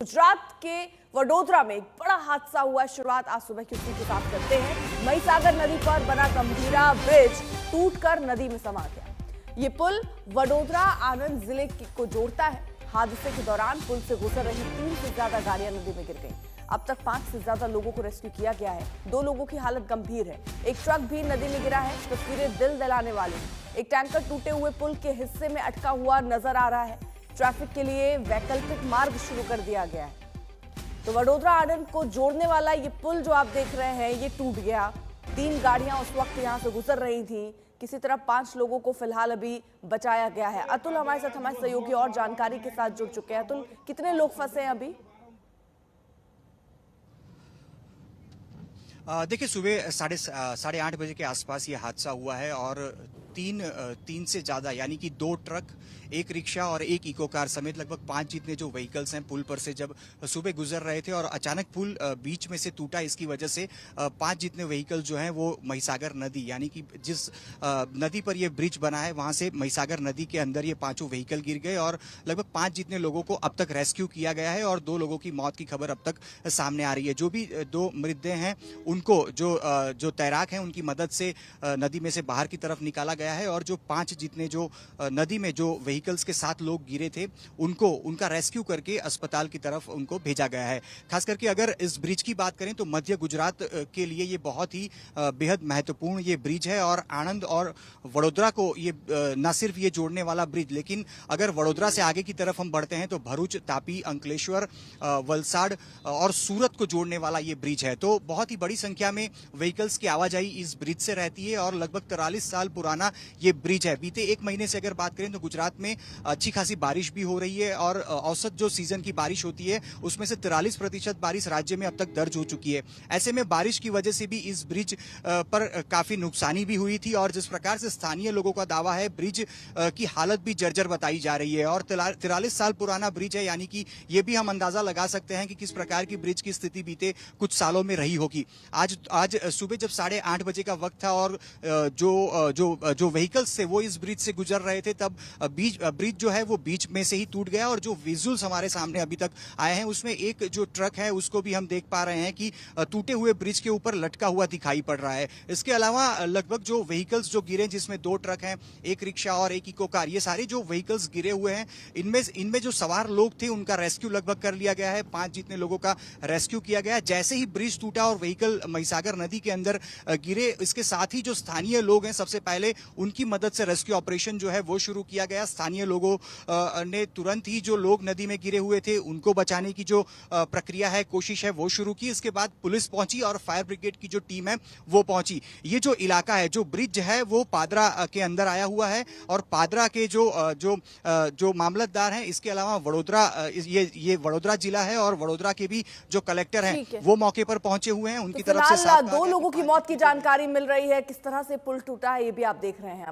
गुजरात के वडोदरा में एक बड़ा हादसा हुआ है। शुरुआत आज सुबह की उसी के साथ करते हैं। महिसागर नदी पर बना गंभीरा ब्रिज टूटकर नदी में समा गया। ये पुल वडोदरा आनंद जिले को जोड़ता है। हादसे के दौरान पुल से गुजर रही 3 से ज्यादा गाड़ियां नदी में गिर गईं। अब तक 5 से ज्यादा लोगों को रेस्क्यू किया गया है। 2 लोगों की हालत गंभीर है। एक ट्रक भी नदी में गिरा है। तस्वीरें दिल दिलाने वाली। एक टैंकर टूटे हुए पुल के हिस्से में अटका हुआ नजर आ रहा है। ट्रैफिक के लिए वैकल्पिक मार्ग शुरू कर दिया गया है। तो वडोदरा आनंद को जोड़ने वाला ये पुल जो आप देख रहे हैं ये टूट गया। 3 गाड़ियां उस वक्त यहां से गुजर रही थी। किसी तरह 5 लोगों को फिलहाल अभी बचाया गया है। अतुल हमारे साथ हमारे सहयोगी और जानकारी के साथ जुड़ चुके हैं। अतुल, कितने लोग फंसे हैं अभी? देखिए, सुबह साढ़े 8 बजे के आसपास ये हादसा हुआ है और तीन से ज्यादा यानी कि 2 ट्रक, एक रिक्शा और एक इको कार समेत लगभग 5 जितने जो व्हीकल्स हैं पुल पर से जब सुबह गुजर रहे थे और अचानक पुल बीच में से टूटा। इसकी वजह से 5 जितने व्हीकल जो हैं वो महिसागर नदी यानी कि जिस नदी पर ये ब्रिज बना है वहां से महिसागर नदी के अंदर ये 5 व्हीकल गिर गए और लगभग 5 जितने लोगों को अब तक रेस्क्यू किया गया है और 2 लोगों की मौत की खबर अब तक सामने आ रही है। जो भी 2 मृतदेह हैं उनको जो तैराक हैं उनकी मदद से नदी में से बाहर की तरफ निकाला गया है और जो 5 जितने जो नदी में जो व्हीकल्स के साथ लोग गिरे थे उनका रेस्क्यू करके अस्पताल की तरफ उनको भेजा गया है। खास करके अगर इस ब्रिज की बात करें तो मध्य गुजरात के लिए ये बहुत ही बेहद महत्वपूर्ण ये ब्रिज है और आनंद और वडोदरा को ये न सिर्फ ये जोड़ने वाला ब्रिज, लेकिन अगर वडोदरा से आगे की तरफ हम बढ़ते हैं तो भरूच, तापी, अंकलेश्वर, वलसाड़ और सूरत को जोड़ने वाला ये ब्रिज है। तो बहुत ही बड़ी संख्या में व्हीकल्स की आवाजाही इस ब्रिज से रहती है और लगभग 43 साल पुराना ये ब्रिज है। बीते 1 महीने से अगर बात करें तो गुजरात में अच्छी खासी बारिश भी हो रही है और औसत जो सीजन की बारिश होती है उसमें से 43% बारिश राज्य में अब तक दर्ज हो चुकी है। ऐसे में बारिश की वजह से भी इस ब्रिज पर काफी नुकसानी भी हुई थी और जिस प्रकार से स्थानीय लोगों का दावा है ब्रिज की हालत भी जर्जर बताई जा रही है और 43 साल पुराना ब्रिज है यानी कि ये भी हम अंदाजा लगा सकते हैं कि किस प्रकार की ब्रिज की स्थिति बीते कुछ सालों में रही होगी। आज सुबह जब 8:30 बजे का वक्त था और जो व्हीकल्स थे वो इस ब्रिज से गुजर रहे थे तब ब्रिज जो है वो बीच में से ही टूट गया और जो विजुअल्स हमारे सामने अभी तक आए हैं उसमें एक जो ट्रक है उसको भी हम देख पा रहे हैं कि टूटे हुए ब्रिज के ऊपर लटका हुआ दिखाई पड़ रहा है। इसके अलावा लगभग जो व्हीकल्स जो गिरे जिसमें 2 ट्रक हैं, एक रिक्शा और एक इको कार, ये सारे जो व्हीकल्स गिरे हुए हैं इनमें जो सवार लोग थे उनका रेस्क्यू लगभग कर लिया गया है। 5 जितने लोगों का रेस्क्यू किया गया। जैसे ही ब्रिज टूटा और व्हीकल महिसागर नदी के अंदर गिरे, इसके साथ ही जो स्थानीय लोग हैं सबसे पहले उनकी मदद से रेस्क्यू ऑपरेशन जो है वो शुरू किया गया। स्थानीय लोगों ने तुरंत ही जो लोग नदी में गिरे हुए थे उनको बचाने की जो प्रक्रिया है, कोशिश है वो शुरू की। इसके बाद पुलिस पहुंची और फायर ब्रिगेड की जो टीम है वो पहुंची। ये जो इलाका है, जो ब्रिज है वो पादरा के अंदर आया हुआ है और पादरा के जो मामलतदार हैं, इसके अलावा वडोदरा, ये वडोदरा जिला है और वडोदरा के भी जो कलेक्टर हैं वो मौके पर पहुंचे हुए हैं। उनकी तरफ से 2 लोगों की मौत की जानकारी मिल रही है। किस तरह से पुल टूटा है ये भी आप देख रहे हैं।